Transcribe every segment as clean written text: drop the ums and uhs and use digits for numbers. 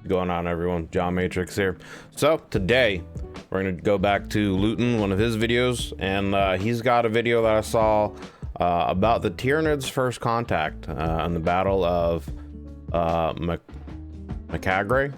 Going on, everyone? John Matrix here. So today we're gonna go back to Luton, one of his videos, and he's got a video that I saw about the Tyranids' first contact in the Battle of Macagre.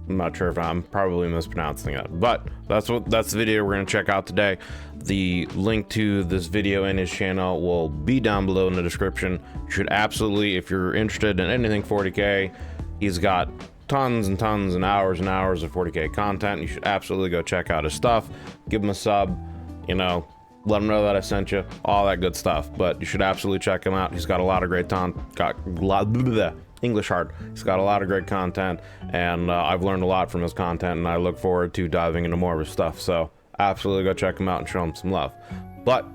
I'm not sure if I'm probably mispronouncing it, but that's the video we're gonna check out today. The link to this video and his channel will be down below in the description. You should absolutely, if you're interested in anything 40K, he's got tons and tons and hours of 40K content. You should absolutely go check out his stuff. Give him a sub, you know, let him know that I sent you, all that good stuff. But you should absolutely check him out. He's got a lot of great English hard. He's got a lot of great content, and I've learned a lot from his content, and I look forward to diving into more of his stuff. So absolutely go check him out and show him some love. But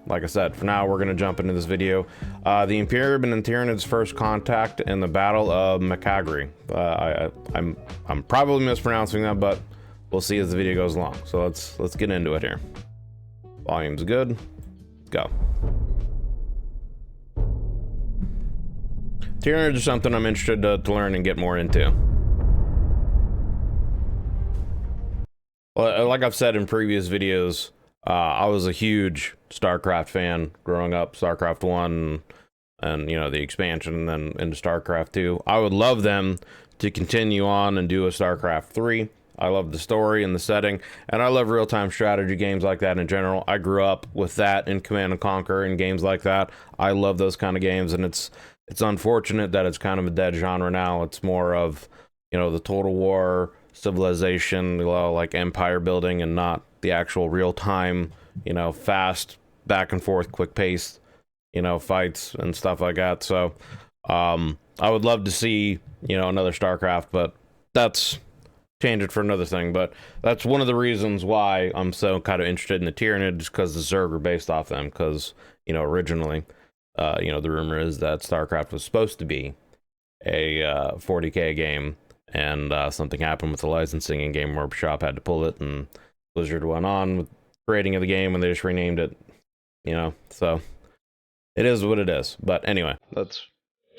like I said, for now, we're gonna jump into this video. The Imperium and Tyranids' first contact in the Battle of Macagre. I'm probably mispronouncing that, but we'll see as the video goes along. So let's get into it here. Volume's good. Let's go. Tyranids are something I'm interested to learn and get more into. Well, like I've said in previous videos, I was a huge StarCraft fan growing up. StarCraft 1 and you know, the expansion, and then into StarCraft 2. I would love them to continue on and do a StarCraft 3. I love the story and the setting, and I love real-time strategy games like that in general. I grew up with that in Command and Conquer and games like that. I love those kind of games, and it's unfortunate that it's kind of a dead genre now. It's more of, you know, the Total War, Civilization, like empire building, and not the actual real-time, you know, fast back and forth, quick pace, you know, fights and stuff like that. So I would love to see, you know, another StarCraft, but that's change it for another thing. But that's one of the reasons why I'm so kind of interested in the Tyranids, because the Zerg are based off them. Because, you know, originally, you know, the rumor is that StarCraft was supposed to be a 40K game, and something happened with the licensing, and Game Workshop had to pull it, and Blizzard went on with creating of the game, and they just renamed it, you know. So it is what it is. But anyway, let's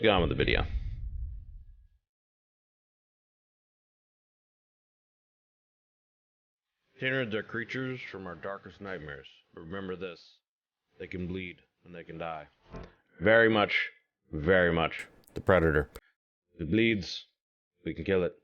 get on with the video. Tyranids are creatures from our darkest nightmares. But remember this: they can bleed and they can die. Very much the Predator. If it bleeds, we can kill it.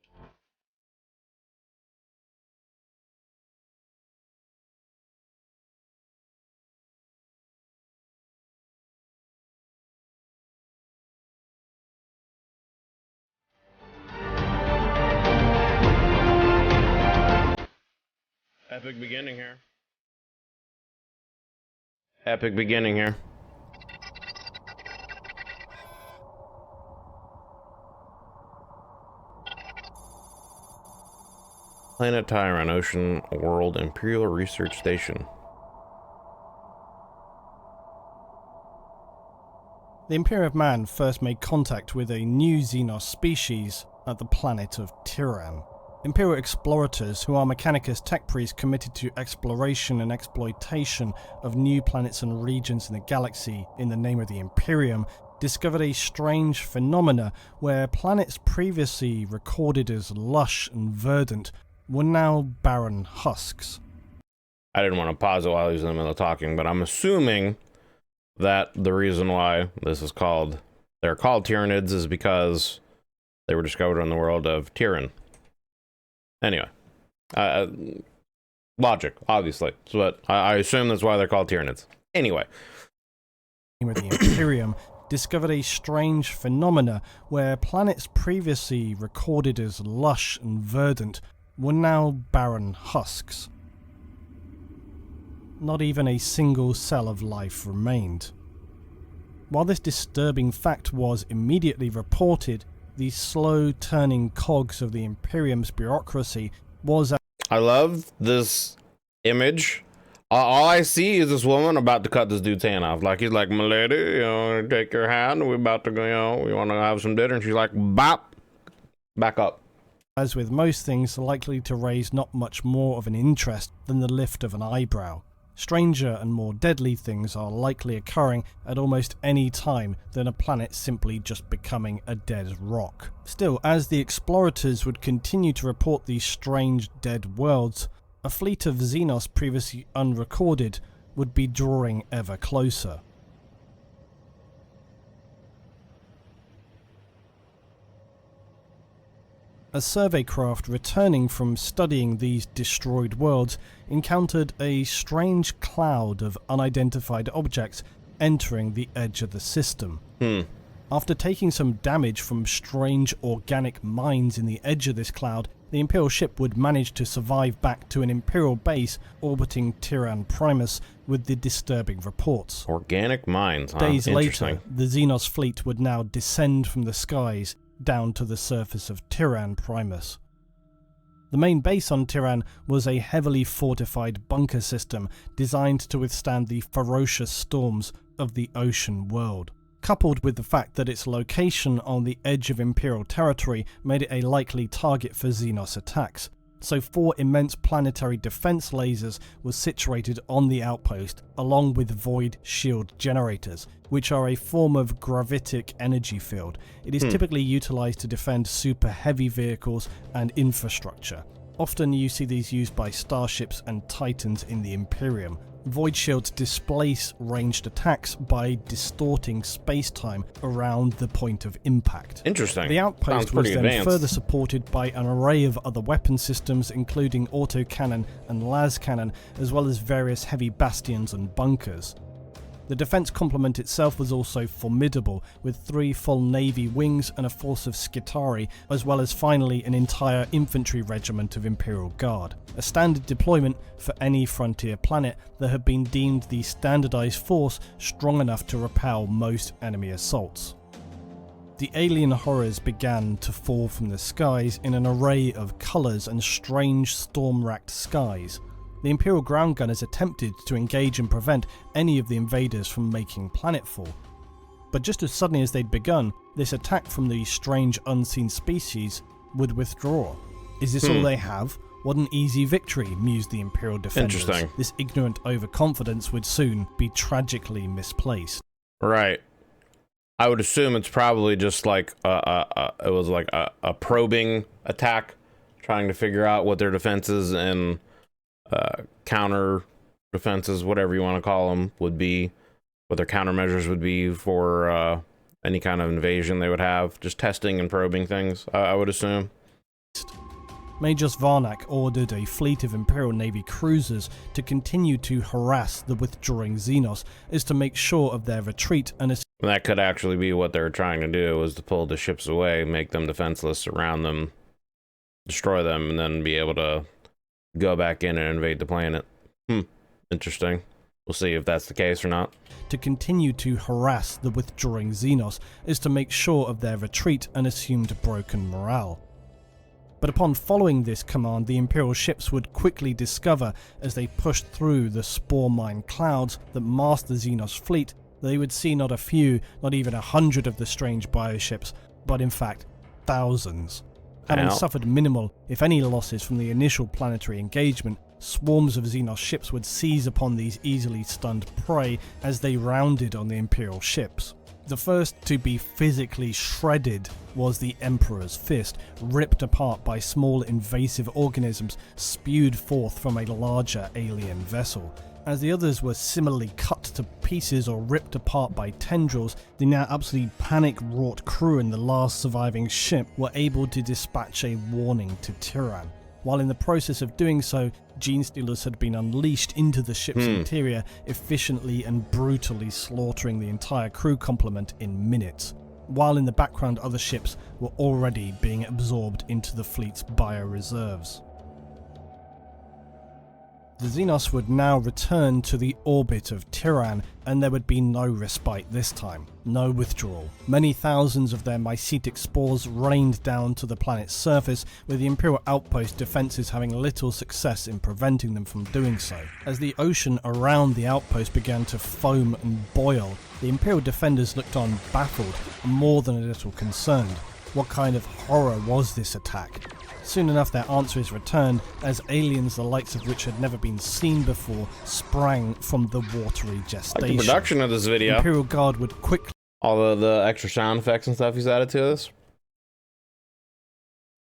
Epic beginning here. Epic beginning here. Planet Tyrant, Ocean World Imperial Research Station. The Imperium of Man first made contact with a new Xenos species at the planet of Tyran. Imperial explorators, who are Mechanicus tech priests committed to exploration and exploitation of new planets and regions in the galaxy in the name of the Imperium, discovered a strange phenomena where planets previously recorded as lush and verdant were now barren husks. I didn't want to pause it while he was in the middle of talking, but I'm assuming that the reason why this is called, they're called Tyranids, is because they were discovered in the world of Tyran. Anyway, logic, obviously, but I assume that's why they're called Tyranids. Anyway. The Imperium discovered a strange phenomena where planets previously recorded as lush and verdant were now barren husks. Not even a single cell of life remained. While this disturbing fact was immediately reported, the slow-turning cogs of the Imperium's bureaucracy was... I love this image. All I see is this woman about to cut this dude's hand off. Like, he's like, my lady, you know, take your hand, we're about to go, you know, we want to have some dinner. And she's like, bop, back up. As with most things, likely to raise not much more of an interest than the lift of an eyebrow. Stranger and more deadly things are likely occurring at almost any time than a planet simply just becoming a dead rock. Still, as the explorators would continue to report these strange dead worlds, a fleet of Xenos previously unrecorded would be drawing ever closer. A survey craft returning from studying these destroyed worlds encountered a strange cloud of unidentified objects entering the edge of the system. After taking some damage from strange organic mines in the edge of this cloud, the Imperial ship would manage to survive back to an Imperial base orbiting Tyran Primus with the disturbing reports. Organic mines, huh? Days later, the Xenos fleet would now descend from the skies down to the surface of Tyran Primus. The main base on Tyran was a heavily fortified bunker system designed to withstand the ferocious storms of the ocean world. Coupled with the fact that its location on the edge of Imperial territory made it a likely target for Xenos attacks, so 4 immense planetary defense lasers were situated on the outpost, along with void shield generators, which are a form of gravitic energy field. It is typically utilized to defend super heavy vehicles and infrastructure. Often you see these used by starships and titans in the Imperium. Void shields displace ranged attacks by distorting space-time around the point of impact. Interesting. The outpost was then further supported by an array of other weapon systems, including autocannon and las cannon, as well as various heavy bastions and bunkers. The defense complement itself was also formidable, with 3 full navy wings and a force of Skitari, as well as finally an entire infantry regiment of Imperial Guard. A standard deployment for any frontier planet that had been deemed the standardized force strong enough to repel most enemy assaults. The alien horrors began to fall from the skies in an array of colours and strange storm-racked skies. The Imperial ground gunners attempted to engage and prevent any of the invaders from making planetfall. But just as suddenly as they'd begun, this attack from the strange unseen species would withdraw. Is this all they have? What an easy victory, mused the Imperial defenders. Interesting. This ignorant overconfidence would soon be tragically misplaced. Right. I would assume it's probably just like it was like a probing attack, trying to figure out what their defenses and counter defenses, whatever you want to call them, would be, what their countermeasures would be for any kind of invasion they would have. Just testing and probing things, I would assume. Major Varnak ordered a fleet of Imperial Navy cruisers to continue to harass the withdrawing Xenos, as to make sure of their retreat, and that could actually be what they were trying to do, was to pull the ships away, make them defenseless, surround them, destroy them, and then be able to go back in and invade the planet. Interesting. We'll see if that's the case or not. To continue to harass the withdrawing Xenos is to make sure of their retreat and assumed broken morale. But upon following this command, the Imperial ships would quickly discover, as they pushed through the spore mine clouds that masked the Xenos fleet, they would see not a few, not even 100 of the strange bioships, but in fact thousands. Having suffered minimal, if any, losses from the initial planetary engagement, swarms of Xenos ships would seize upon these easily stunned prey as they rounded on the Imperial ships. The first to be physically shredded was the Emperor's Fist, ripped apart by small invasive organisms spewed forth from a larger alien vessel. As the others were similarly cut to pieces or ripped apart by tendrils, the now absolutely panic-wrought crew in the last surviving ship were able to dispatch a warning to Tyran. While in the process of doing so, gene stealers had been unleashed into the ship's interior, efficiently and brutally slaughtering the entire crew complement in minutes. While in the background, other ships were already being absorbed into the fleet's bioreserves. The Xenos would now return to the orbit of Tyran, and there would be no respite this time, no withdrawal. Many thousands of their mycetic spores rained down to the planet's surface, with the Imperial outpost defences having little success in preventing them from doing so. As the ocean around the outpost began to foam and boil, the Imperial defenders looked on baffled and more than a little concerned. What kind of horror was this attack? Soon enough their answer is returned as aliens the likes of which had never been seen before sprang from the watery gestation. Like the production of this video. Imperial Guard would quickly... All of the extra sound effects and stuff he's added to this.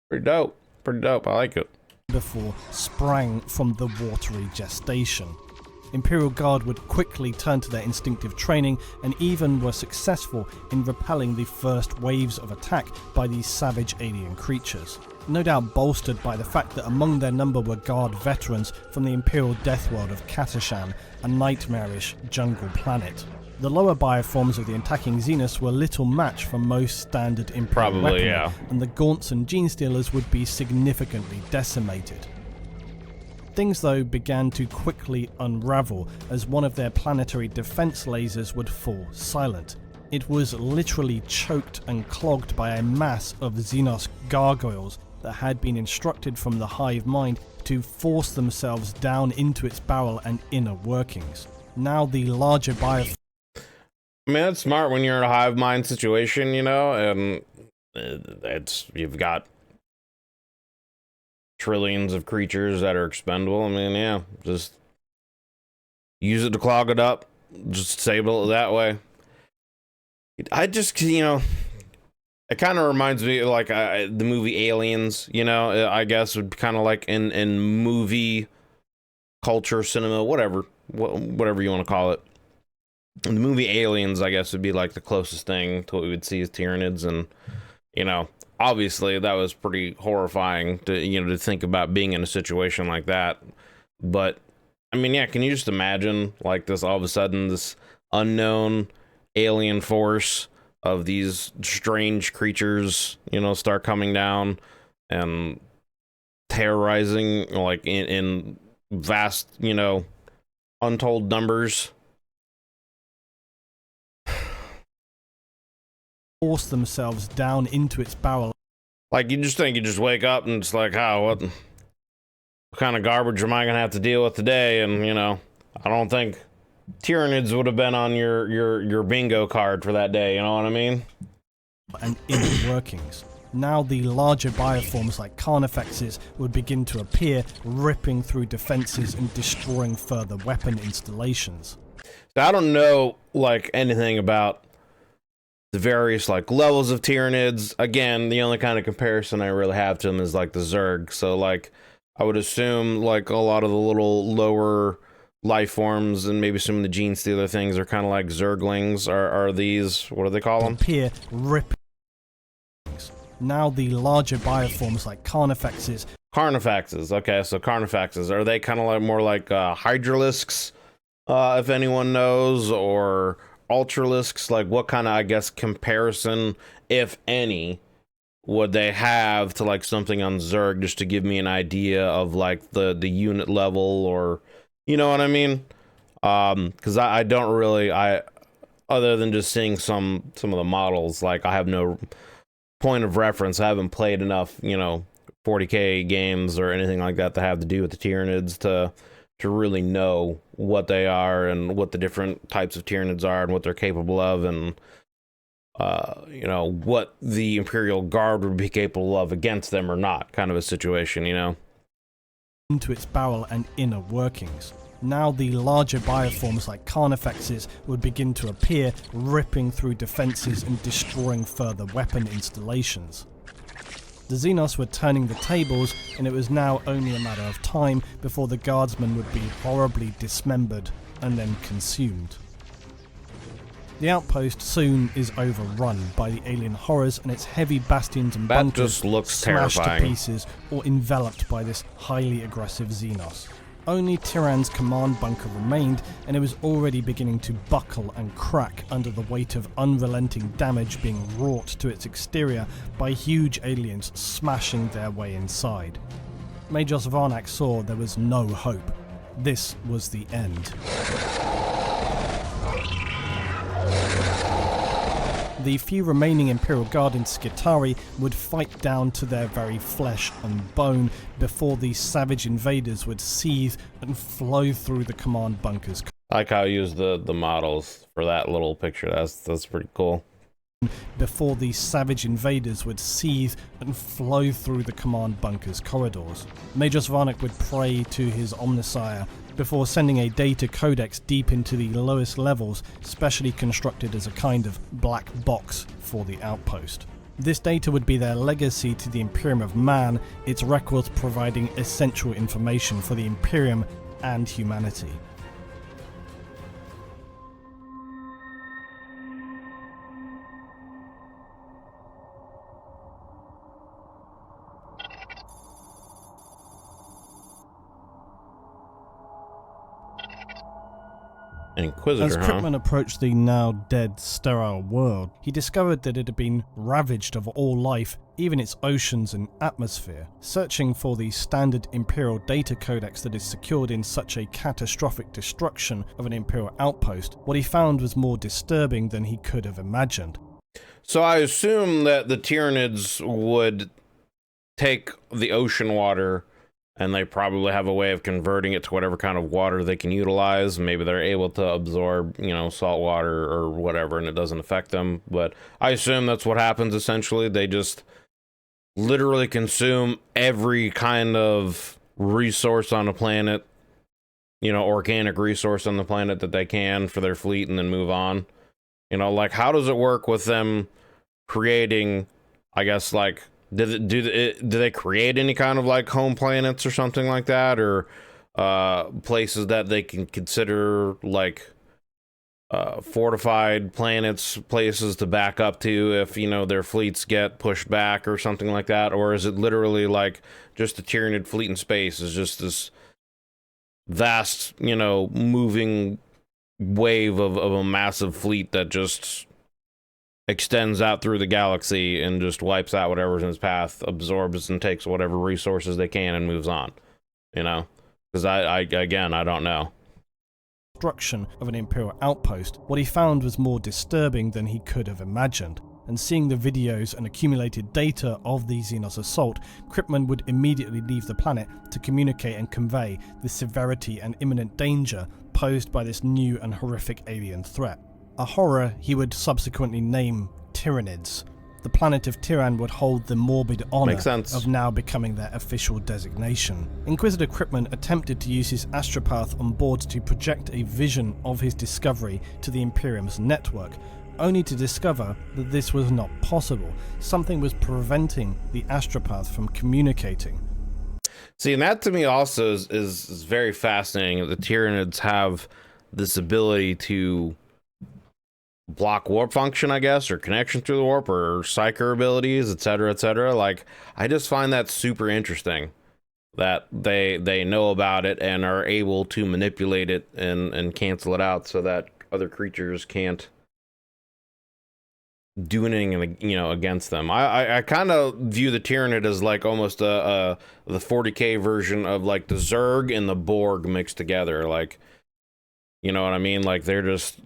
Pretty dope. Pretty dope. I like it. Before sprang from the watery gestation. Imperial Guard would quickly turn to their instinctive training and even were successful in repelling the first waves of attack by these savage alien creatures. No doubt bolstered by the fact that among their number were Guard veterans from the Imperial death world of Katashan, a nightmarish jungle planet. The lower bioforms of the attacking Xenos were little match for most standard Imperial weaponry, and the Gaunts and Genestealers would be significantly decimated. Things though began to quickly unravel as one of their planetary defense lasers would fall silent. It was literally choked and clogged by a mass of Xenos gargoyles that had been instructed from the hive mind to force themselves down into its barrel and inner workings. Now the larger I mean, that's smart when you're in a hive mind situation, you know, and you've got trillions of creatures that are expendable. I mean, yeah, just use it to clog it up, just disable it that way. I just, you know, it kind of reminds me of like the movie Aliens, you know, I guess would be kind of like in movie culture, cinema, whatever you want to call it. The movie Aliens, I guess, would be like the closest thing to what we would see as Tyranids, and you know, obviously that was pretty horrifying to, you know, to think about being in a situation like that. But I mean, yeah, can you just imagine like this, all of a sudden this unknown alien force of these strange creatures, you know, start coming down and terrorizing like in vast, you know, untold numbers. Force themselves down into its barrel. Like, you just think you just wake up and it's like, oh, what kind of garbage am I gonna have to deal with today? And you know, I don't think Tyranids would have been on your bingo card for that day, you know what I mean? And inner workings. Now the larger bioforms like Carnifexes would begin to appear, ripping through defenses and destroying further weapon installations. So I don't know like anything about the various like levels of Tyranids. Again, the only kind of comparison I really have to them is like the Zerg. So like I would assume like a lot of the little lower life forms and maybe some of the Genestealer things are kind of like Zerglings. Are these, what do they call them? Appear, rip. Now the larger bioforms like Carnifexes. Carnifexes, okay, so Carnifexes, are they kind of like more like Hydralisks, if anyone knows, or Ultralisks? Like what kind of, I guess, comparison, if any, would they have to like something on Zerg, just to give me an idea of like the unit level, or you know what I mean? Because I don't really, other than just seeing some of the models, like I have no point of reference. I haven't played enough, you know, 40K games or anything like that that have to do with the Tyranids to really know what they are and what the different types of Tyranids are and what they're capable of, and you know, what the Imperial Guard would be capable of against them or not, kind of a situation, you know. Into its barrel and inner workings. Now the larger bioforms like Carnifexes would begin to appear, ripping through defenses and destroying further weapon installations. The Xenos were turning the tables, and it was now only a matter of time before the guardsmen would be horribly dismembered and then consumed. The outpost soon is overrun by the alien horrors, and its heavy bastions and bunkers just looks smashed terrifying to pieces or enveloped by this highly aggressive Xenos. Only Tyran's command bunker remained, and it was already beginning to buckle and crack under the weight of unrelenting damage being wrought to its exterior by huge aliens smashing their way inside. Majos Varnak saw there was no hope. This was the end. The few remaining Imperial Guard in Skitarii would fight down to their very flesh and bone before these savage invaders would seethe and flow through the command bunkers. I like how I used the models for that little picture. That's pretty cool. before these savage invaders would seethe and flow through the command bunker's corridors. Major Svarnik would pray to his Omnissiah before sending a data codex deep into the lowest levels, specially constructed as a kind of black box for the outpost. This data would be their legacy to the Imperium of Man, its records providing essential information for the Imperium and humanity. Inquisitor, As Kripman approached the now dead, sterile world, he discovered that it had been ravaged of all life, even its oceans and atmosphere. Searching for the standard Imperial data codex that is secured in such a catastrophic destruction of an Imperial outpost, what he found was more disturbing than he could have imagined. So I assume that the Tyranids would take the ocean water, and they probably have a way of converting it to whatever kind of water they can utilize. Maybe they're able to absorb, you know, salt water or whatever, and it doesn't affect them. But I assume that's what happens, essentially. They just literally consume every kind of resource on the planet, you know, organic resource on the planet that they can for their fleet, and then move on. You know, like, how does it work with them creating, I guess, like, do they create any kind of like home planets or something like that, or places that they can consider like fortified planets, places to back up to if, you know, their fleets get pushed back or something like that? Or is it literally like just the Tyranid fleet in space is just this vast, you know, moving wave of a massive fleet that just extends out through the galaxy and just wipes out whatever's in its path, absorbs and takes whatever resources they can and moves on, you know? Because I don't know. Destruction of an Imperial outpost, what he found was more disturbing than he could have imagined. And seeing the videos and accumulated data of the Xenos assault, Kripman would immediately leave the planet to communicate and convey the severity and imminent danger posed by this new and horrific alien threat. A horror he would subsequently name Tyranids. The planet of Tyran would hold the morbid honor of now becoming their official designation. Inquisitor Kripman attempted to use his astropath on board to project a vision of his discovery to the Imperium's network, only to discover that this was not possible. Something was preventing the astropath from communicating. See, and that to me also is very fascinating. The Tyranids have this ability to block warp function, I guess, or connection through the warp, or psyker abilities, etc., etc. Like, I just find that super interesting that they know about it and are able to manipulate it and cancel it out so that other creatures can't do anything, you know, against them. I kind of view the Tyranid as like almost the 40K version of like the Zerg and the Borg mixed together. Like, you know what I mean? Like, they're just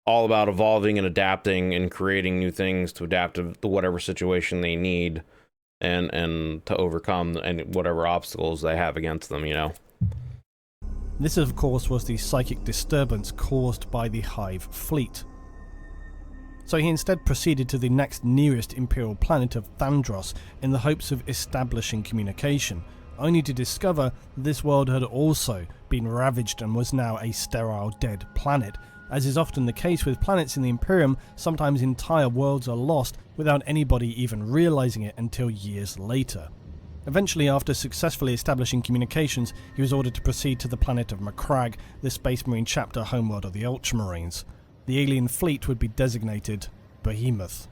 all about evolving and adapting and creating new things to adapt to whatever situation they need and to overcome and whatever obstacles they have against them, you know. This, of course, was the psychic disturbance caused by the Hive fleet. So he instead proceeded to the next nearest Imperial planet of Thandros in the hopes of establishing communication, only to discover this world had also been ravaged and was now a sterile, dead planet. As is often the case with planets in the Imperium, sometimes entire worlds are lost without anybody even realizing it until years later. Eventually, after successfully establishing communications, he was ordered to proceed to the planet of Macragge, the Space Marine chapter homeworld of the Ultramarines. The alien fleet would be designated Behemoth.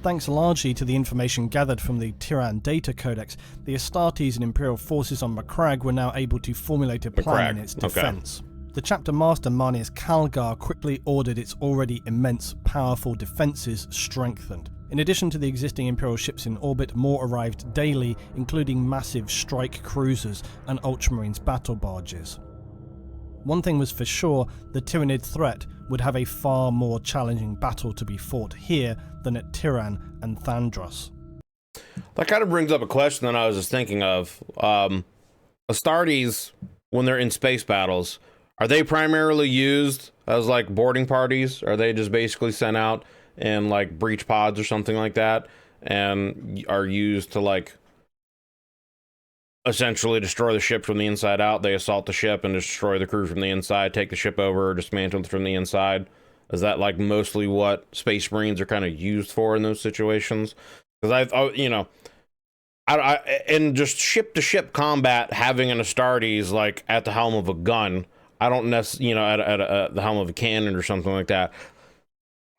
Thanks largely to the information gathered from the Tyran data codex, the Astartes and Imperial forces on Macragge were now able to formulate a plan in its defense. The chapter master Marneus Calgar quickly ordered its already immense, powerful defenses strengthened. In addition to the existing Imperial ships in orbit, more arrived daily, including massive strike cruisers and Ultramarines battle barges. One thing was for sure, the Tyranid threat would have a far more challenging battle to be fought here than at Tyran and Thandros. That kind of brings up a question that I was just thinking of. Astartes, when they're in space battles, are they primarily used as like boarding parties? Are they just basically sent out in like breach pods or something like that, and are used to like essentially destroy the ship from the inside out? They assault the ship and destroy the crew from the inside, take the ship over, dismantle it from the inside. Is that like mostly what Space Marines are kind of used for in those situations? Because you know, in just ship-to-ship combat, having an Astartes like at the helm of a gun, I don't necessarily, you know, at the helm of a cannon or something like that,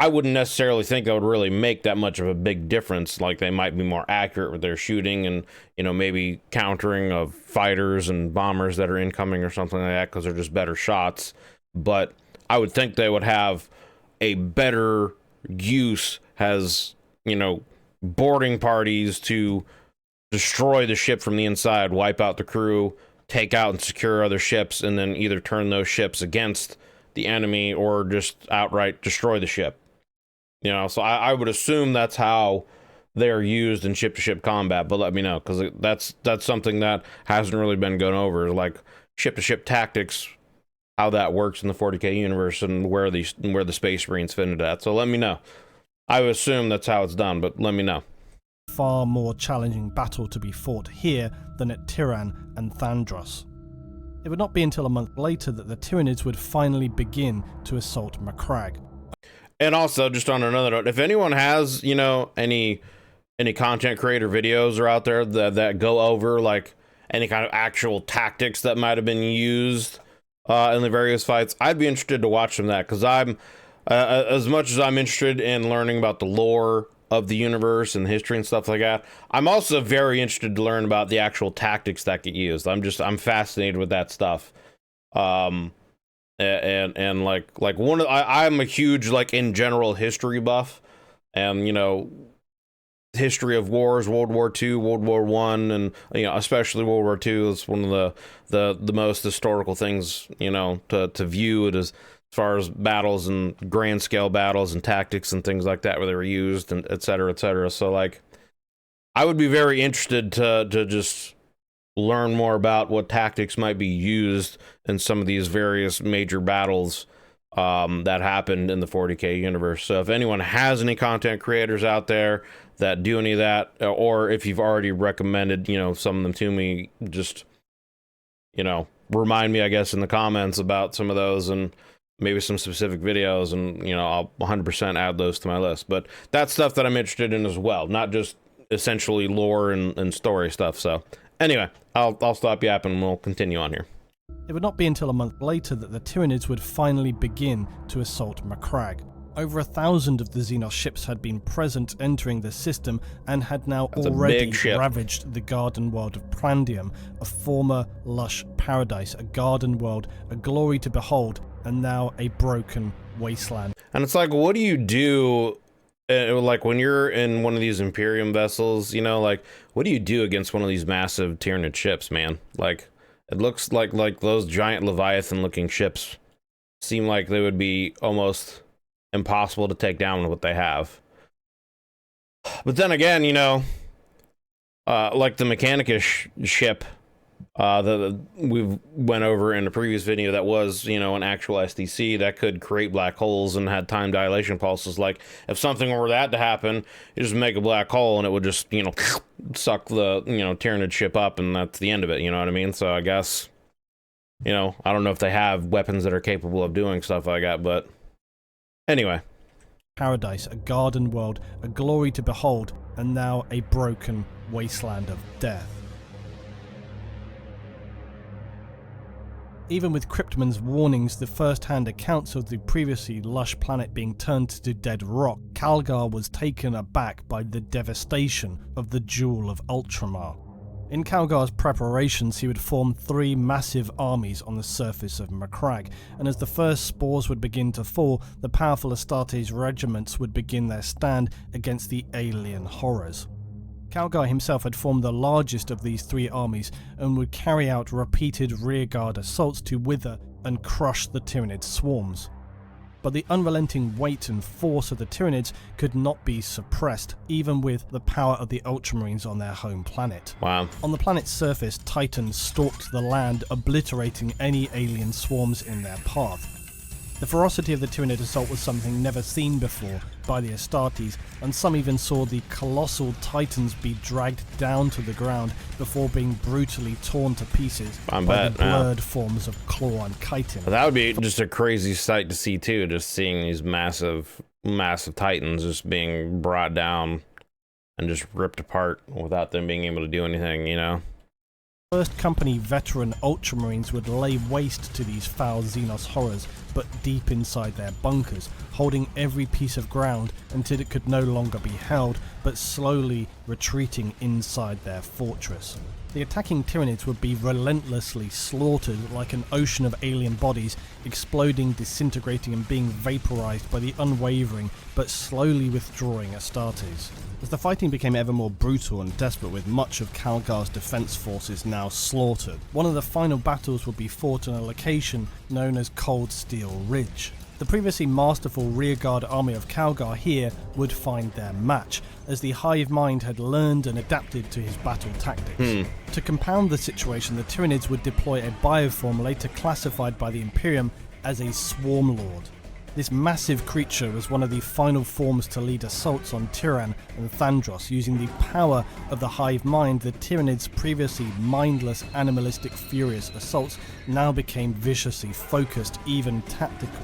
I wouldn't necessarily think that would really make that much of a big difference. Like, they might be more accurate with their shooting and, you know, maybe countering of fighters and bombers that are incoming or something like that, because they're just better shots. But I would think they would have a better use as, you know, boarding parties to destroy the ship from the inside, wipe out the crew, take out and secure other ships, and then either turn those ships against the enemy or just outright destroy the ship. You know, so I would assume that's how they're used in ship-to-ship combat, but let me know, because that's something that hasn't really been gone over, like ship-to-ship tactics, how that works in the 40K universe, and where the Space Marines fit into that. So let me know. I would assume that's how it's done, but let me know. Far more challenging battle to be fought here than at Tyran and Thandros. It would not be until a month later that the Tyranids would finally begin to assault Macragge. And also, just on another note, if anyone has, you know, any content creator videos are out there that go over like any kind of actual tactics that might have been used in the various fights, I'd be interested to watch them that, because I'm as much as I'm interested in learning about the lore of the universe and history and stuff like that, I'm also very interested to learn about the actual tactics that get used. I'm fascinated with that stuff. And like I'm a huge, like, in general, history buff, and, you know, history of wars, World War II, World War I, and, you know, especially World War II is one of the most historical things, you know, to view it as far as battles and grand scale battles and tactics and things like that where they were used, and et cetera, et cetera. So, like, I would be very interested to just learn more about what tactics might be used in some of these various major battles that happened in the 40K universe. So if anyone has any content creators out there that do any of that, or if you've already recommended, you know, some of them to me, just, you know, remind me, I guess, in the comments about some of those and maybe some specific videos, and, you know, I'll 100% add those to my list. But that's stuff that I'm interested in as well, not just essentially lore and story stuff. So anyway, I'll stop yapping and we'll continue on here. It would not be until a month later that the Tyranids would finally begin to assault Macragge. Over 1,000 of the Xenos ships had been present entering the system and had now already ravaged the garden world of Prandium, a former lush paradise, a garden world, a glory to behold, and now a broken wasteland. And it's like, what do you do? Like, when you're in one of these Imperium vessels, you know, like, what do you do against one of these massive Tyranid ships, man? Like, it looks like those giant Leviathan looking ships seem like they would be almost impossible to take down with what they have. But then again, you know, like the Mechanicus ship that we went over in a previous video, that was, you know, an actual SDC that could create black holes and had time dilation pulses. Like, if something were that to happen, you just make a black hole and it would just, you know, suck the, you know, Tyranid ship up, and that's the end of it, you know what I mean? So I guess, you know, I don't know if they have weapons that are capable of doing stuff like that, but anyway. Paradise, a garden world, a glory to behold, and now a broken wasteland of death. Even with Cryptman's warnings, the first-hand accounts of the previously lush planet being turned to dead rock, Calgar was taken aback by the devastation of the Jewel of Ultramar. In Calgar's preparations, he would form 3 massive armies on the surface of Macragge, and as the first spores would begin to fall, the powerful Astartes regiments would begin their stand against the alien horrors. Calgar himself had formed the largest of these 3 armies and would carry out repeated rearguard assaults to wither and crush the Tyranid swarms. But the unrelenting weight and force of the Tyranids could not be suppressed, even with the power of the Ultramarines on their home planet. Wow. On the planet's surface, Titans stalked the land, obliterating any alien swarms in their path. The ferocity of the Tyranid assault was something never seen before by the Astartes, and some even saw the colossal titans be dragged down to the ground before being brutally torn to pieces by the blurred forms of claw and chitin. That would be just a crazy sight to see too, just seeing these massive titans just being brought down and just ripped apart without them being able to do anything, you know? First Company veteran Ultramarines would lay waste to these foul Xenos horrors, but deep inside their bunkers, holding every piece of ground until it could no longer be held, but slowly retreating inside their fortress. The attacking Tyranids would be relentlessly slaughtered like an ocean of alien bodies, exploding, disintegrating and being vaporized by the unwavering but slowly withdrawing Astartes. As the fighting became ever more brutal and desperate, with much of Calgar's defense forces now slaughtered, one of the final battles would be fought on a location known as Cold Steel Ridge. The previously masterful rearguard army of Calgar here would find their match, as the hive mind had learned and adapted to his battle tactics. To compound the situation, the Tyranids would deploy a bioform later classified by the Imperium as a Swarm Lord. This massive creature was one of the final forms to lead assaults on Tyran and Thandros. Using the power of the hive mind, the Tyranids' previously mindless, animalistic, furious assaults now became viciously focused, even tactical.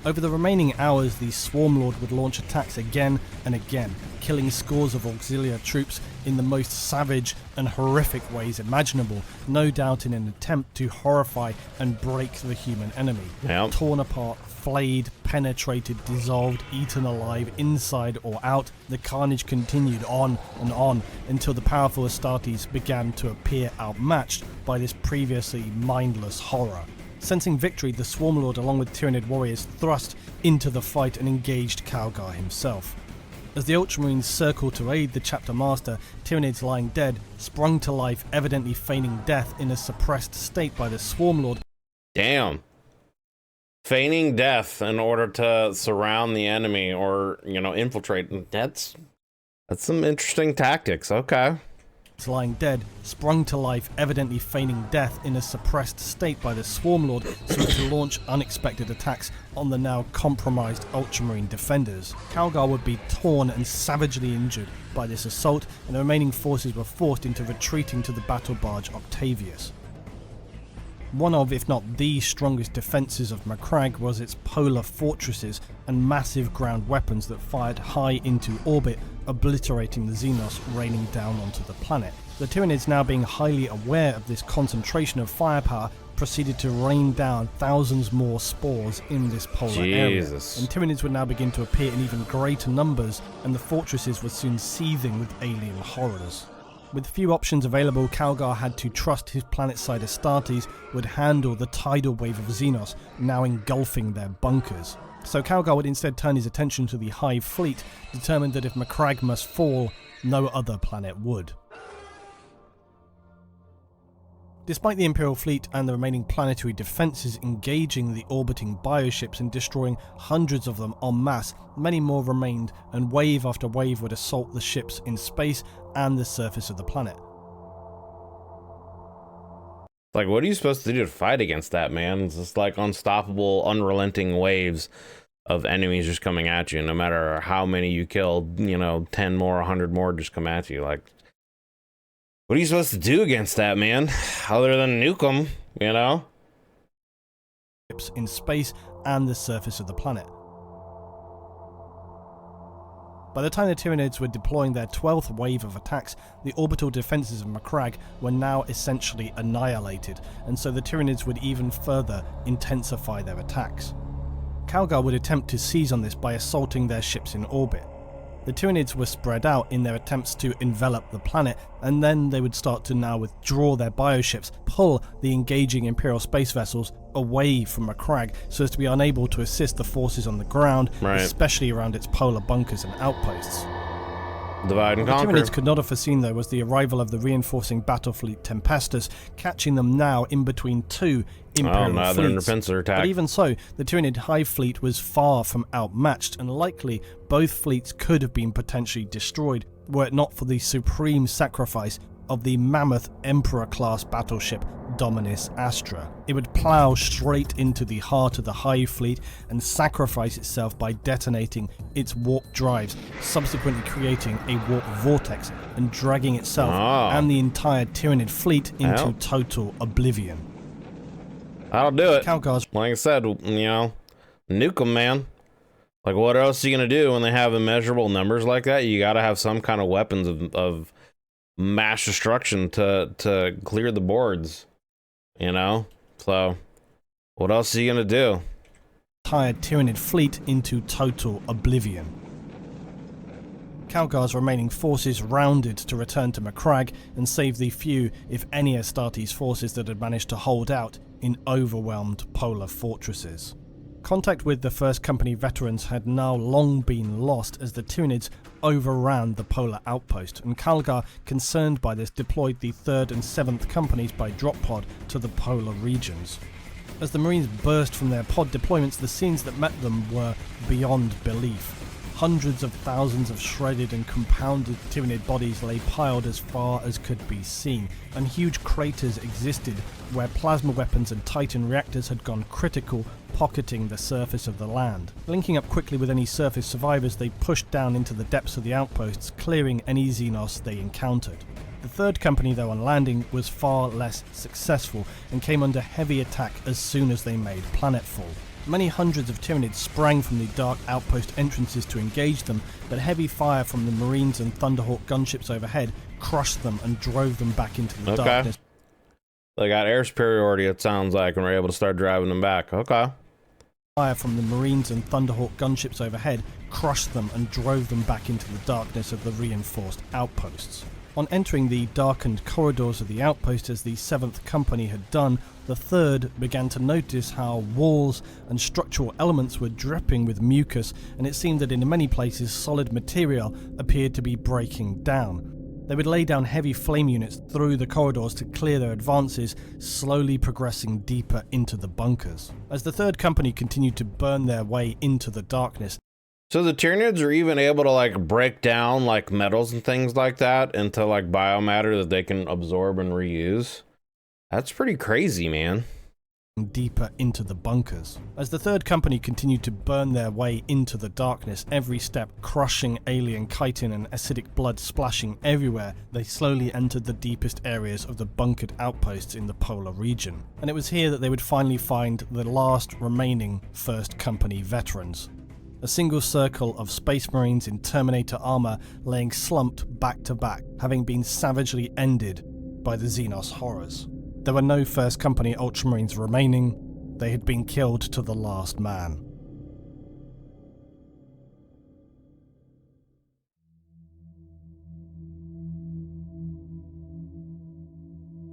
Over the remaining hours, the Swarm Lord would launch attacks again and again, killing scores of auxiliary troops in the most savage and horrific ways imaginable, no doubt in an attempt to horrify and break the human enemy. Yep. Torn apart, flayed, penetrated, dissolved, eaten alive, inside or out, the carnage continued on and on until the powerful Astartes began to appear outmatched by this previously mindless horror. Sensing victory, the Swarm Lord along with Tyranid warriors thrust into the fight and engaged Calgar himself. As the Ultramarines circled to aid the Chapter Master, Tyranids lying dead sprung to life, evidently feigning death in a suppressed state by the Swarm Lord. Damn. Feigning death in order to surround the enemy or, you know, infiltrate. That's some interesting tactics. Okay. Lying dead, sprung to life, evidently feigning death in a suppressed state by the Swarm Lord, so as to launch unexpected attacks on the now compromised Ultramarine defenders. Calgar would be torn and savagely injured by this assault, and the remaining forces were forced into retreating to the battle barge Octavius. One of, if not the strongest defences of Macragge was its polar fortresses and massive ground weapons that fired high into orbit, obliterating the Xenos raining down onto the planet. The Tyranids, now being highly aware of this concentration of firepower, proceeded to rain down thousands more spores in this polar area. And Tyranids would now begin to appear in even greater numbers, and the fortresses were soon seething with alien horrors. With few options available, Calgar had to trust his planet-side Astartes would handle the tidal wave of Xenos, now engulfing their bunkers. So Calgar would instead turn his attention to the Hive fleet, determined that if Macragge must fall, no other planet would. Despite the Imperial fleet and the remaining planetary defences engaging the orbiting bioships and destroying hundreds of them en masse, many more remained, and wave after wave would assault the ships in space and the surface of the planet. Like, what are you supposed to do to fight against that, man? It's just like unstoppable, unrelenting waves of enemies just coming at you. No matter how many you killed, you know, 10 more, 100 more just come at you. Like, what are you supposed to do against that, man? Other than nuke them, you know? In space and the surface of the planet. By the time the Tyranids were deploying their 12th wave of attacks, the orbital defences of Macragge were now essentially annihilated, and so the Tyranids would even further intensify their attacks. Calgar would attempt to seize on this by assaulting their ships in orbit. The Tyranids were spread out in their attempts to envelop the planet, and then they would start to now withdraw their bioships, pull the engaging Imperial space vessels away from Macragge so as to be unable to assist the forces on the ground, especially around its polar bunkers and outposts. Divide and conquer. What the Tyranids could not have foreseen, though, was the arrival of the reinforcing battle fleet Tempestus, catching them now in between two Imperial fleets. But even so, the Tyranid Hive fleet was far from outmatched, and likely both fleets could have been potentially destroyed were it not for the supreme sacrifice of the mammoth Emperor-class battleship Dominus Astra. It would plow straight into the heart of the Hive fleet and sacrifice itself by detonating its warp drives, subsequently creating a warp vortex and dragging itself and the entire Tyranid fleet into total oblivion. That'll do it. Calgar's, like I said, you know, nuke them, man. Like, what else are you gonna do when they have immeasurable numbers like that? You gotta have some kind of weapons of mass destruction to clear the boards, you know? So, what else are you gonna do? Entire Tyranid fleet into total oblivion. Calgar's remaining forces rounded to return to Macragge and save the few, if any, Astartes forces that had managed to hold out in overwhelmed polar fortresses. Contact with the First Company veterans had now long been lost as the Tyranids overran the polar outpost, and Calgar, concerned by this, deployed the 3rd and 7th Companies by drop pod to the polar regions. As the Marines burst from their pod deployments, the scenes that met them were beyond belief. Hundreds of thousands of shredded and compounded Tyranid bodies lay piled as far as could be seen, and huge craters existed where plasma weapons and Titan reactors had gone critical, pocketing the surface of the land. Linking up quickly with any surface survivors, they pushed down into the depths of the outposts, clearing any Xenos they encountered. The 3rd Company, though, on landing was far less successful and came under heavy attack as soon as they made planetfall. Many hundreds of Tyranids sprang from the dark outpost entrances to engage them, but heavy fire from the Marines and Thunderhawk gunships overhead crushed them and drove them back into the darkness. They got air superiority, it sounds like, and we're able to start driving them back. Okay. Fire from the Marines and Thunderhawk gunships overhead crushed them and drove them back into the darkness of the reinforced outposts. On entering the darkened corridors of the outpost as the 7th Company had done, the 3rd began to notice how walls and structural elements were dripping with mucus, and it seemed that in many places solid material appeared to be breaking down. They would lay down heavy flame units through the corridors to clear their advances, slowly progressing deeper into the bunkers. As the 3rd Company continued to burn their way into the darkness, so the Tyranids are even able to like break down like metals and things like that into like biomatter that they can absorb and reuse. That's pretty crazy, man. Deeper into the bunkers. As the 3rd Company continued to burn their way into the darkness, every step crushing alien chitin and acidic blood splashing everywhere, they slowly entered the deepest areas of the bunkered outposts in the polar region. And it was here that they would finally find the last remaining 1st Company veterans. A single circle of Space Marines in Terminator armor laying slumped back to back, having been savagely ended by the Xenos horrors. There were no First Company Ultramarines remaining. They had been killed to the last man.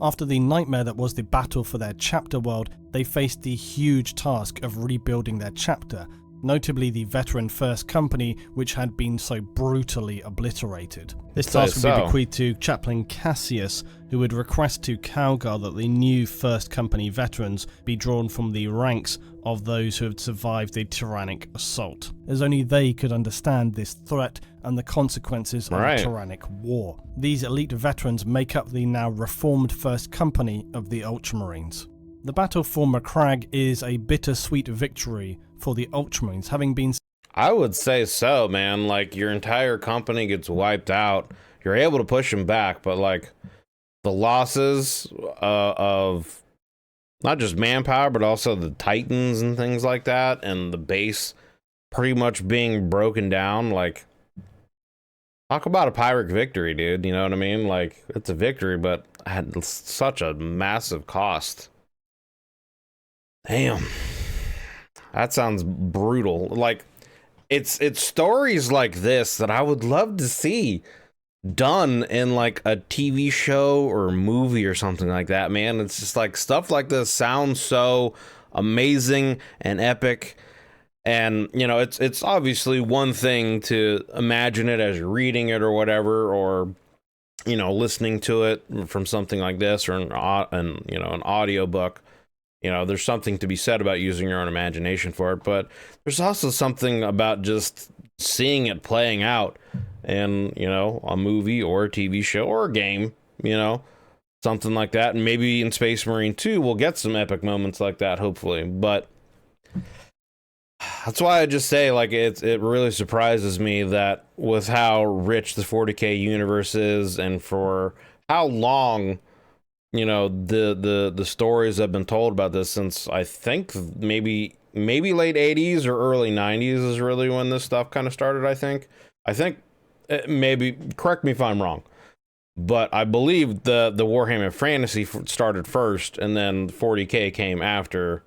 After the nightmare that was the battle for their chapter world, they faced the huge task of rebuilding their chapter, notably the veteran First Company, which had been so brutally obliterated. This task would be bequeathed to Chaplain Cassius, who would request to Calgar that the new First Company veterans be drawn from the ranks of those who had survived the tyrannic assault, as only they could understand this threat and the consequences of a tyrannic war. These elite veterans make up the now reformed First Company of the Ultramarines. The battle for Macragge is a bittersweet victory for the Ultramarines, having been... I would say so, man. Like, your entire company gets wiped out. You're able to push them back, but, like, the losses of not just manpower, but also the Titans and things like that, and the base pretty much being broken down, like, talk about a Pyrrhic victory, dude. You know what I mean? Like, it's a victory, but at such a massive cost. Damn. That sounds brutal. Like, it's stories like this that I would love to see done in like a TV show or movie or something like that, man. It's just like stuff like this sounds so amazing and epic. And, you know, it's obviously one thing to imagine it as you're reading it or whatever, or, you know, listening to it from something like this, or an audiobook. You know, there's something to be said about using your own imagination for it, but there's also something about just seeing it playing out in, you know, a movie or a TV show or a game, you know, something like that. And maybe in Space Marine 2 we'll get some epic moments like that, hopefully. But that's why I just say, like, it really surprises me that with how rich the 40K universe is, and for how long, you know, the stories have been told about this since, I think, maybe late 80s or early 90s is really when this stuff kind of started. I think maybe, correct me if I'm wrong, but I believe the Warhammer Fantasy started first, and then 40K came after,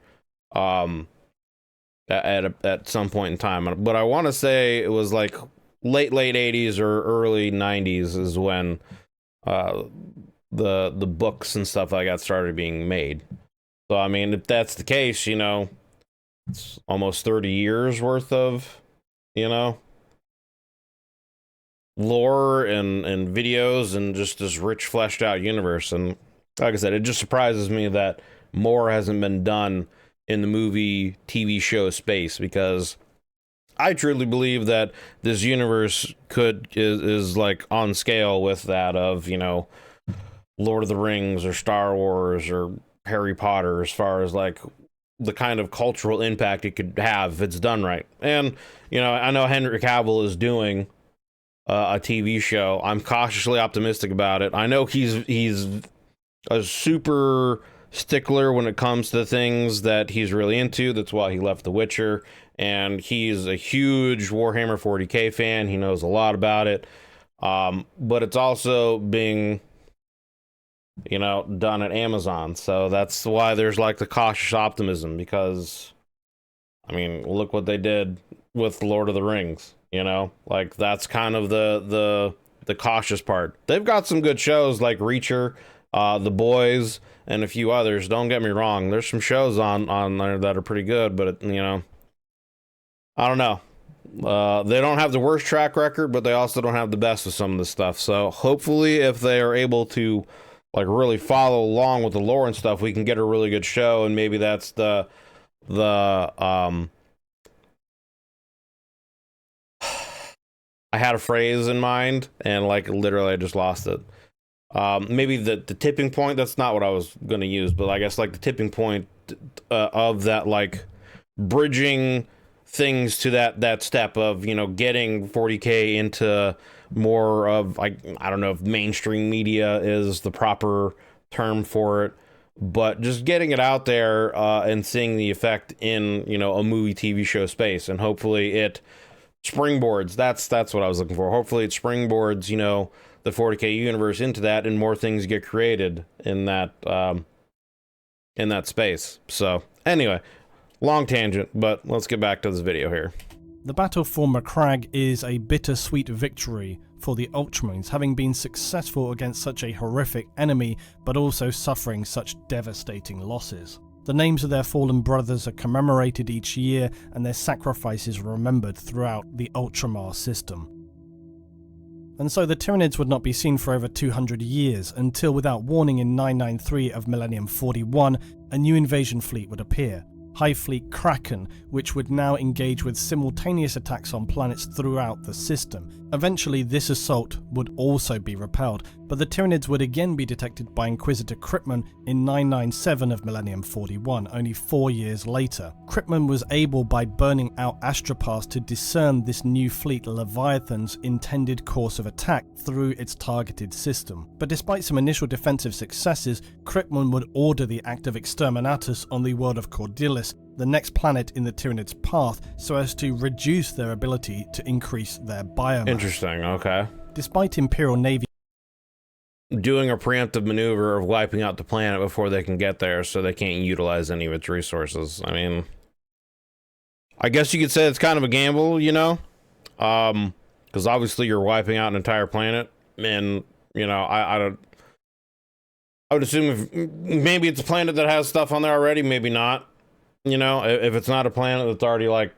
at some point in time. But I want to say it was like late 80s or early 90s is when the books and stuff like that started being made. So I mean, if that's the case, you know, it's almost 30 years worth of, you know, lore and videos and just this rich fleshed out universe. And like I said, it just surprises me that more hasn't been done in the movie TV show space, because I truly believe that this universe is like on scale with that of, you know, Lord of the Rings or Star Wars or Harry Potter, as far as like the kind of cultural impact it could have if it's done right. And, you know, I know Henry Cavill is doing a TV show. I'm cautiously optimistic about it. I know he's a super stickler when it comes to things that he's really into. That's why he left The Witcher, and he's a huge Warhammer 40K fan. He knows a lot about it, but it's also being, you know, done at Amazon, so that's why there's like the cautious optimism, because I mean, look what they did with Lord of the Rings, you know, like that's kind of the cautious part. They've got some good shows like Reacher, The Boys, and a few others. Don't get me wrong, there's some shows on there that are pretty good, but you know, I don't know. They don't have the worst track record, but they also don't have the best of some of the stuff. So hopefully, if they are able to like really follow along with the lore and stuff, we can get a really good show. And maybe that's the I had a phrase in mind, and like literally I just lost it. Maybe the tipping point. That's not what I was going to use, but I guess like the tipping point of that, like bridging things to that step of, you know, getting 40K into more of, I don't know if mainstream media is the proper term for it, but just getting it out there and seeing the effect in, you know, a movie TV show space, and hopefully it springboards. That's what I was looking for. Hopefully it springboards, you know, the 40K universe into that, and more things get created in that space. So anyway, long tangent, but let's get back to this video here. The battle for Macragge is a bittersweet victory for the Ultramarines, having been successful against such a horrific enemy, but also suffering such devastating losses. The names of their fallen brothers are commemorated each year, and their sacrifices remembered throughout the Ultramar system. And so the Tyranids would not be seen for over 200 years, until without warning in 993 of Millennium 41, a new invasion fleet would appear. Hive Fleet Kraken, which would now engage with simultaneous attacks on planets throughout the system. Eventually this assault would also be repelled, but the Tyranids would again be detected by Inquisitor Kryptman in 997 of Millennium 41, only 4 years later. Kryptman was able, by burning out Astropaths, to discern this new fleet Leviathan's intended course of attack through its targeted system. But despite some initial defensive successes, Kryptman would order the act of exterminatus on the world of Cordelis, the next planet in the Tyranids' path, so as to reduce their ability to increase their biomass. Interesting, okay. Despite Imperial Navy doing a preemptive maneuver of wiping out the planet before they can get there, so they can't utilize any of its resources. I mean, I guess you could say it's kind of a gamble, you know? Because obviously you're wiping out an entire planet, and, you know, I would assume if maybe it's a planet that has stuff on there already, maybe not. You know, if it's not a planet that's already like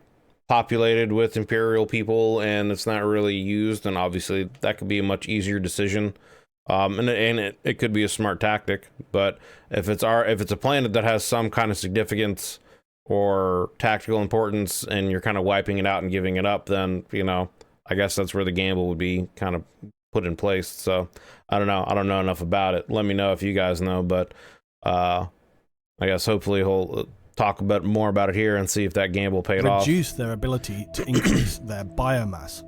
populated with Imperial people and it's not really used, then obviously that could be a much easier decision. And it could be a smart tactic. But if it's a planet that has some kind of significance or tactical importance, and you're kind of wiping it out and giving it up, then, you know, I guess that's where the gamble would be kind of put in place. So I don't know. I don't know enough about it. Let me know if you guys know, but I guess hopefully he'll talk about more about it here and see if that gamble paid off. Reduce their ability to increase their biomass.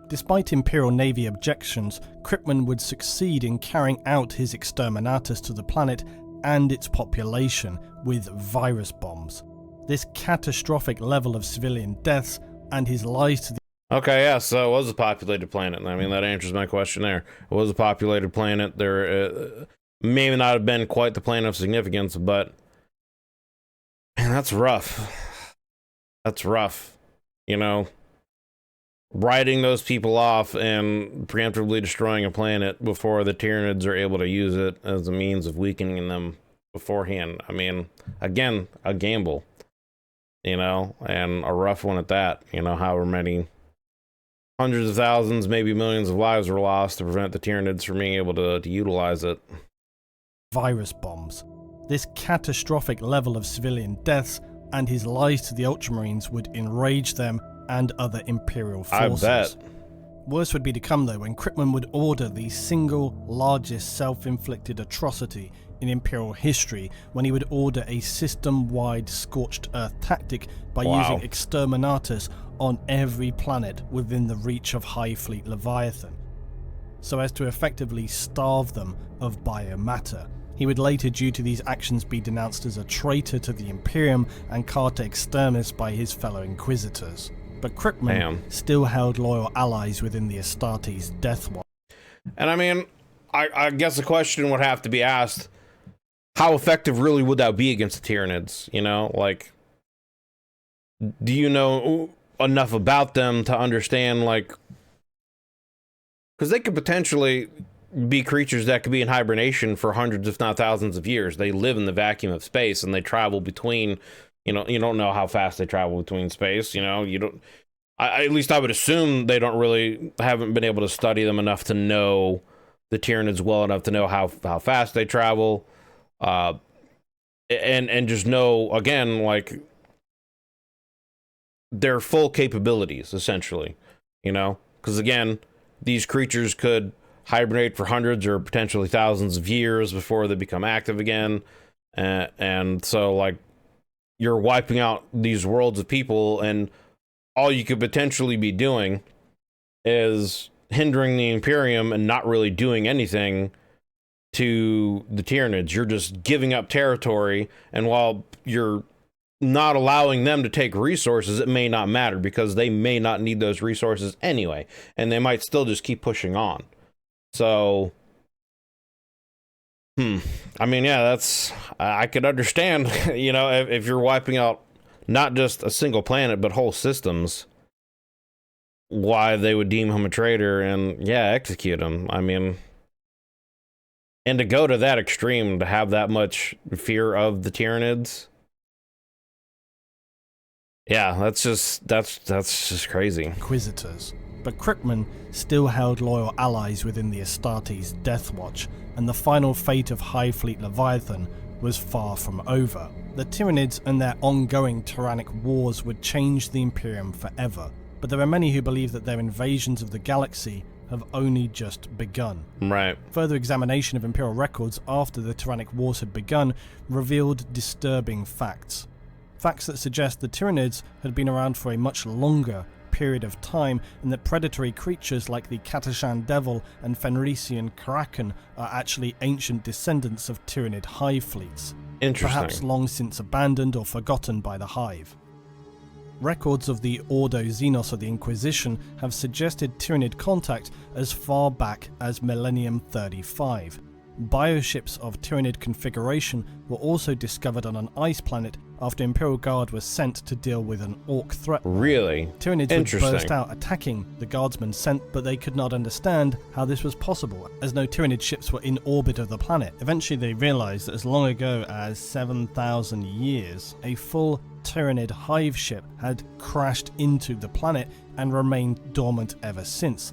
Despite Imperial Navy objections, Krypton would succeed in carrying out his exterminatus to the planet and its population with virus bombs. This catastrophic level of civilian deaths and his lies to the Okay, yeah, so it was a populated planet. I mean, that answers my question there. It was a populated planet. There may not have been quite the planet of significance, but man, that's rough. That's rough. You know, writing those people off and preemptively destroying a planet before the Tyranids are able to use it as a means of weakening them beforehand. I mean, again, a gamble, you know, and a rough one at that. You know, however many hundreds of thousands, maybe millions of lives were lost to prevent the Tyranids from being able to utilize it. Virus bombs. This catastrophic level of civilian deaths and his lies to the Ultramarines would enrage them and other Imperial forces. I bet. Worse would be to come though when Krypton would order the single largest self-inflicted atrocity in Imperial history, when he would order a system-wide scorched earth tactic by using exterminatus on every planet within the reach of High Fleet Leviathan, so as to effectively starve them of biomatter. He would later, due to these actions, be denounced as a traitor to the Imperium and carta externis by his fellow Inquisitors. But Krypton still held loyal allies within the Astartes' Death Watch. And I mean, I guess the question would have to be asked, how effective really would that be against the Tyranids? You know, like, do you know enough about them to understand, like, because they could potentially be creatures that could be in hibernation for hundreds, if not thousands of years. They live in the vacuum of space and they travel between, you know, you don't know how fast they travel between space, you know, you don't, at least I would assume they haven't been able to study them enough to know the Tyranids well enough to know how fast they travel, and just know, again, like, their full capabilities, essentially, you know, because again, these creatures could hibernate for hundreds or potentially thousands of years before they become active again, and so, like, you're wiping out these worlds of people, and all you could potentially be doing is hindering the Imperium and not really doing anything to the Tyranids. You're just giving up territory, and while you're not allowing them to take resources, it may not matter because they may not need those resources anyway, and they might still just keep pushing on. So, I mean, yeah, that's, I could understand, you know, if you're wiping out not just a single planet, but whole systems, why they would deem him a traitor and, yeah, execute him. I mean, and to go to that extreme, to have that much fear of the Tyranids, yeah, that's just crazy. Inquisitors. But Krypton still held loyal allies within the Astartes' Death Watch, and the final fate of High Fleet Leviathan was far from over. The Tyranids and their ongoing tyrannic wars would change the Imperium forever, but there are many who believe that their invasions of the galaxy have only just begun. Right. Further examination of Imperial records after the tyrannic wars had begun revealed disturbing facts. Facts that suggest the Tyranids had been around for a much longer period of time, and that predatory creatures like the Katashan Devil and Fenrisian Kraken are actually ancient descendants of Tyranid hive fleets, perhaps long since abandoned or forgotten by the Hive. Records of the Ordo Xenos of the Inquisition have suggested Tyranid contact as far back as Millennium 35. Bioships of Tyranid configuration were also discovered on an ice planet after Imperial Guard was sent to deal with an Orc threat. Really? Tyranids would burst out attacking the Guardsmen sent, but they could not understand how this was possible, as no Tyranid ships were in orbit of the planet. Eventually they realized that as long ago as 7,000 years, a full Tyranid hive ship had crashed into the planet and remained dormant ever since.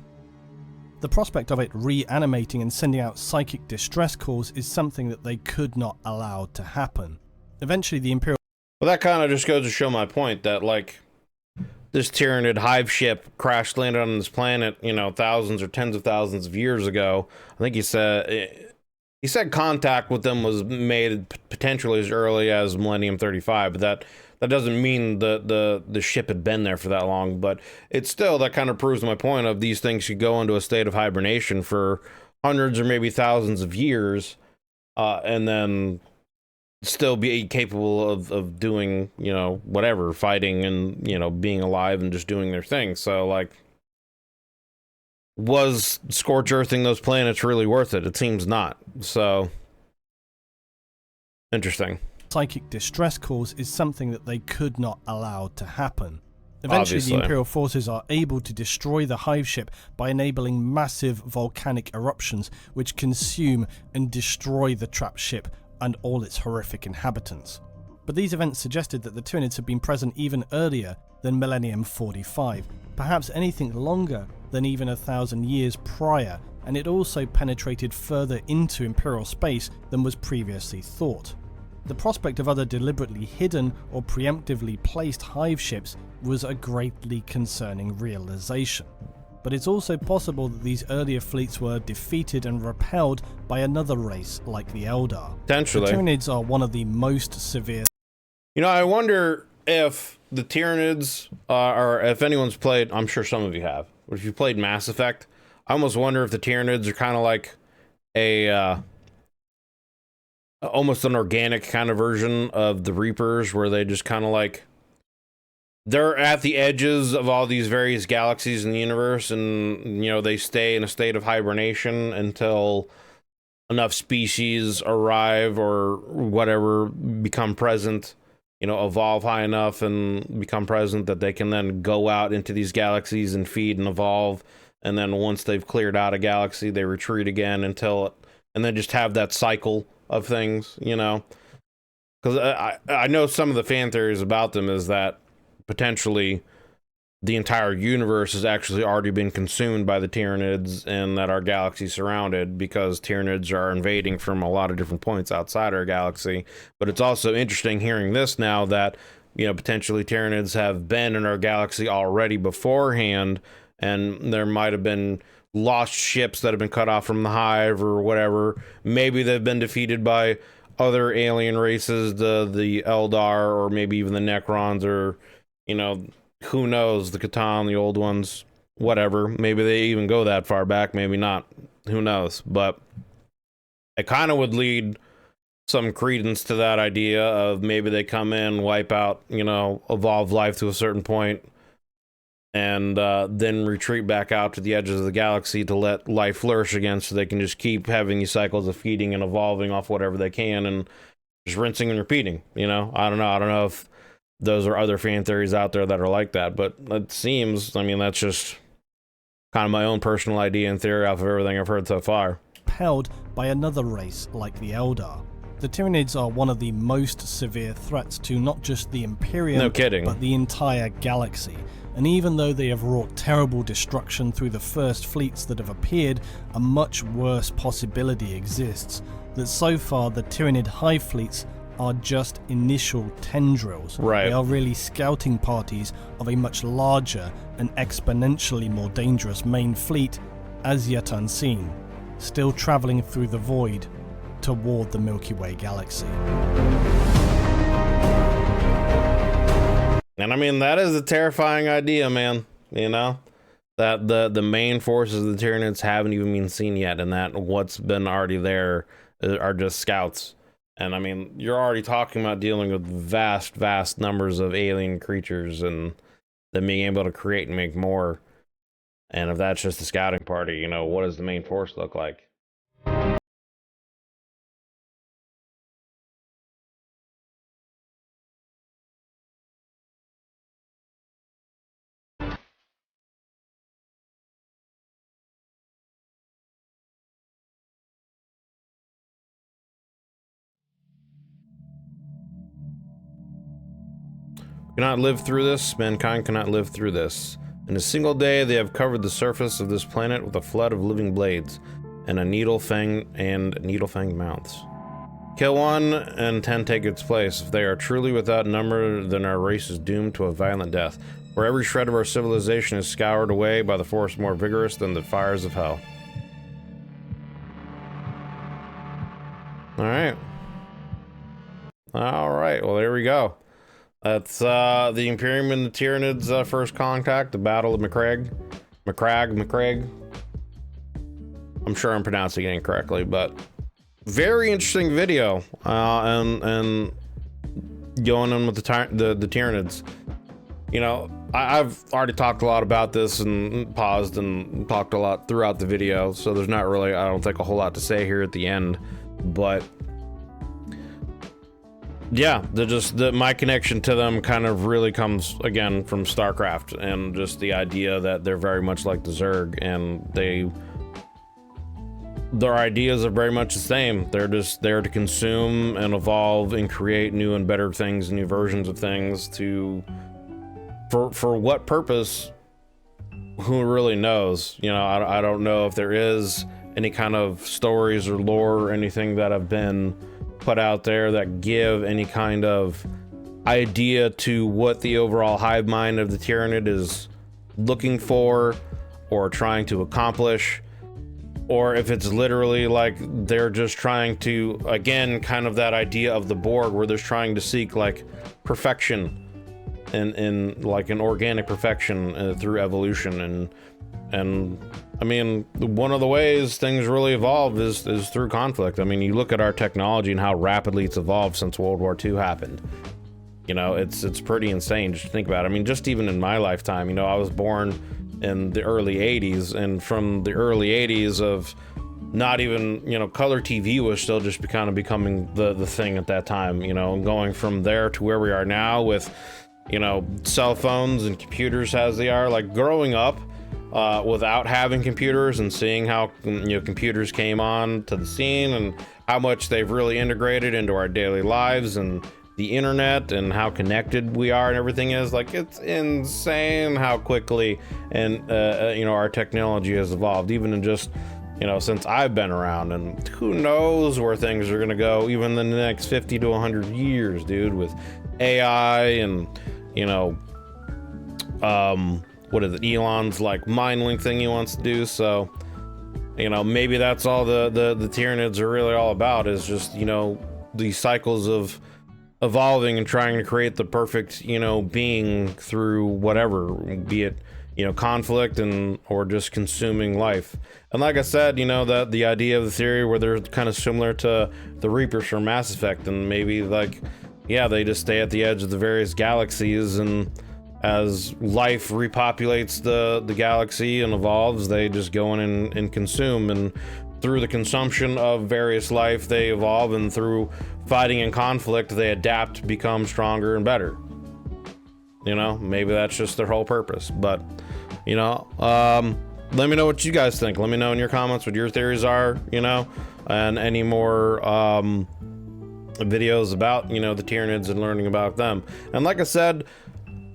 The prospect of it reanimating and sending out psychic distress calls is something that they could not allow to happen. Eventually the Imperial... Well, that kind of just goes to show my point that, like, this Tyranid hive ship crash landed on this planet, you know, thousands or tens of thousands of years ago. I think he said contact with them was made potentially as early as Millennium 35, but that doesn't mean the ship had been there for that long. But it's still, that kind of proves my point of these things could go into a state of hibernation for hundreds or maybe thousands of years, and then still be capable of doing, you know, whatever, fighting and, you know, being alive and just doing their thing. So, like, was scorch earthing those planets really worth it? It seems not. So, interesting. Psychic distress calls is something that they could not allow to happen. Eventually, Obviously, the Imperial forces are able to destroy the hive ship by enabling massive volcanic eruptions which consume and destroy the trapped ship and all its horrific inhabitants. But these events suggested that the Tyranids had been present even earlier than Millennium 45, perhaps anything longer than even 1,000 years prior, and it also penetrated further into Imperial space than was previously thought. The prospect of other deliberately hidden or preemptively placed hive ships was a greatly concerning realization. But it's also possible that these earlier fleets were defeated and repelled by another race like the Eldar. Potentially. The Tyranids are one of the most severe. You know, I wonder if the Tyranids, or if anyone's played, I'm sure some of you have, but if you played Mass Effect, I almost wonder if the Tyranids are kind of like a, almost an organic kind of version of the Reapers, where they just kind of like, they're at the edges of all these various galaxies in the universe, and, you know, they stay in a state of hibernation until enough species arrive or whatever, become present, you know, evolve high enough and become present that they can then go out into these galaxies and feed and evolve. And then once they've cleared out a galaxy, they retreat again until, and then just have that cycle of things, you know? Because I know some of the fan theories about them is that potentially the entire universe has actually already been consumed by the Tyranids, and that our galaxy surrounded, because Tyranids are invading from a lot of different points outside our galaxy. But it's also interesting hearing this now that, you know, potentially Tyranids have been in our galaxy already beforehand, and there might have been lost ships that have been cut off from the hive or whatever. Maybe they've been defeated by other alien races, the Eldar, or maybe even the Necrons, or, you know, who knows, the Catan, the old ones, whatever. Maybe they even go that far back, maybe not. Who knows? But it kind of would lead some credence to that idea of maybe they come in, wipe out, you know, evolve life to a certain point, and then retreat back out to the edges of the galaxy to let life flourish again, so they can just keep having these cycles of feeding and evolving off whatever they can, and just rinsing and repeating, you know? I don't know if those are other fan theories out there that are like that, but it seems, I mean, that's just kind of my own personal idea and theory off of everything I've heard so far. Held by another race like the Eldar. The Tyranids are one of the most severe threats to not just the Imperium, no kidding, but the entire galaxy. And even though they have wrought terrible destruction through the first fleets that have appeared, a much worse possibility exists, that so far the Tyranid hive fleets are just initial tendrils. Right. They are really scouting parties of a much larger and exponentially more dangerous main fleet, as yet unseen, still traveling through the void toward the Milky Way galaxy. And I mean, that is a terrifying idea, man. You know, that the main forces of the Tyranids haven't even been seen yet, and that what's been already there are just scouts. And I mean, you're already talking about dealing with vast numbers of alien creatures, and them being able to create and make more. And if that's just a scouting party, you know, what does the main force look like? Cannot live through this. Mankind cannot live through this. In a single day, they have covered the surface of this planet with a flood of living blades and needle-fanged mouths. Kill one, and 10 take its place. If they are truly without number, then our race is doomed to a violent death. where every shred of our civilization is scoured away by the force more vigorous than the fires of hell. Alright. Alright, well there we go. That's the Imperium and the Tyranids' first contact, the Battle of Macragge. I'm sure I'm pronouncing it incorrectly, but very interesting video. And going on with the Tyranids. You know, I've already talked a lot about this and paused and talked a lot throughout the video, so there's not really, I don't think, a whole lot to say here at the end. But yeah, my connection to them kind of really comes again from StarCraft, and just the idea that they're very much like the Zerg, and their ideas are very much the same. They're just there to consume and evolve and create new and better things, new versions of things. For what purpose? Who really knows? You know, I don't know if there is any kind of stories or lore or anything that have been put out there that give any kind of idea to what the overall hive mind of the Tyranid is looking for or trying to accomplish, or if it's literally like they're just trying to, again, kind of that idea of the Borg, where they're trying to seek like perfection in like an organic perfection through evolution. And I mean, one of the ways things really evolve is through conflict. I mean, you look at our technology and how rapidly it's evolved since World War II happened. You know, it's pretty insane to think about. I mean, just even in my lifetime, you know, I was born in the early 80s, and from the early 80s of not even, you know, color TV was still just kind of becoming the thing at that time, you know, and going from there to where we are now with, you know, cell phones and computers as they are. Like growing up without having computers and seeing how, you know, computers came on to the scene and how much they've really integrated into our daily lives and the internet and how connected we are and everything is, like, it's insane how quickly and you know, our technology has evolved, even in just, you know, since I've been around. And who knows where things are gonna go even in the next 50 to 100 years, dude, with AI and, you know, what is it, Elon's like mind link thing he wants to do. So, you know, maybe that's all the Tyranids are really all about, is just, you know, these cycles of evolving and trying to create the perfect, you know, being through whatever, be it, you know, conflict and or just consuming life. And like I said, you know, that the idea of the theory where they're kind of similar to the Reapers from Mass Effect, and maybe like, yeah, they just stay at the edge of the various galaxies, and as life repopulates the galaxy and evolves, they just go in and consume, and through the consumption of various life they evolve, and through fighting and conflict they adapt, become stronger and better. You know, maybe that's just their whole purpose. But, you know, let me know what you guys think. Let me know in your comments what your theories are, you know, and any more videos about, you know, the Tyranids and learning about them. And like I said,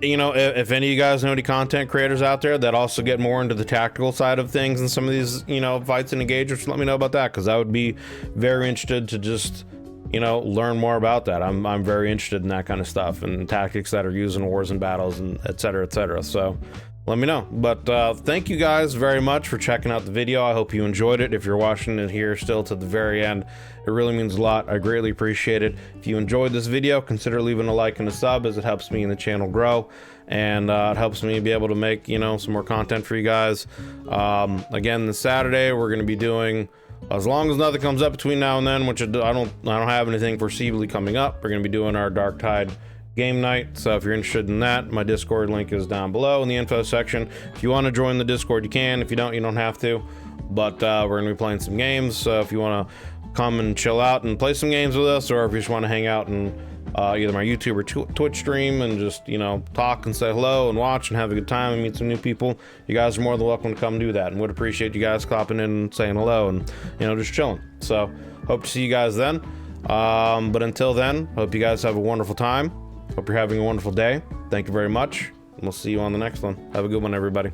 you know, if any of you guys know any content creators out there that also get more into the tactical side of things and some of these, you know, fights and engagements, let me know about that, because I would be very interested to just, you know, learn more about that. I'm very interested in that kind of stuff and tactics that are used in wars and battles and et cetera, et cetera. So let me know. But thank you guys very much for checking out the video. I hope you enjoyed it. If you're watching it here still to the very end, it really means a lot. I greatly appreciate it. If you enjoyed this video, consider leaving a like and a sub, as it helps me and the channel grow, and it helps me be able to make, you know, some more content for you guys. Again, this Saturday we're going to be doing, as long as nothing comes up between now and then, which I don't have anything foreseeably coming up, we're going to be doing our Dark Tide game night. So if you're interested in that, my Discord link is down below in the info section. If you want to join the Discord, you can. If you don't, you don't have to. But we're gonna be playing some games, so if you want to come and chill out and play some games with us, or if you just want to hang out and either my YouTube or Twitch stream and just, you know, talk and say hello and watch and have a good time and meet some new people, you guys are more than welcome to come do that, and would appreciate you guys stopping in and saying hello and, you know, just chilling. So hope to see you guys then. But until then, hope you guys have a wonderful time. Hope you're having a wonderful day. Thank you very much, and we'll see you on the next one. Have a good one, everybody.